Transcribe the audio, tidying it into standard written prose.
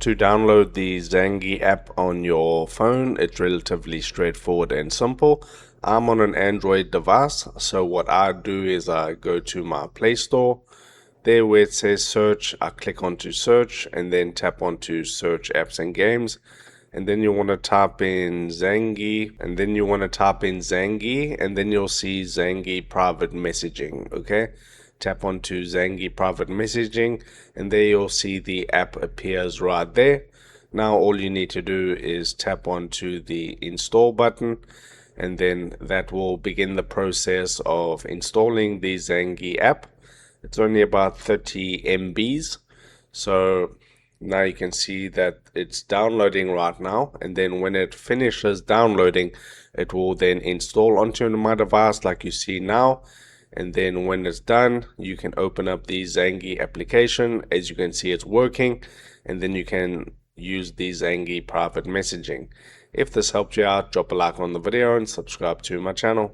To download the Zangi app on your phone, it's relatively straightforward and simple. I'm on an Android device, so what I do is I go to my Play Store. There where it says search, I click onto search and then tap onto search apps and games. And then you want to type in Zangi, and then you'll see Zangi private messaging. Okay, tap onto Zangi private messaging, and there you'll see the app appears right there. Now all you need to do is tap onto the install button, and then that will begin the process of installing the Zangi app. It's only about 30 MBs, so now you can see that it's downloading right now, and then when it finishes downloading, it will then install onto my device like you see now. And then when it's done, you can open up the Zangi application. As you can see, it's working, and then you can use the Zangi private messaging. If this helped you out, drop a like on the video and subscribe to my channel.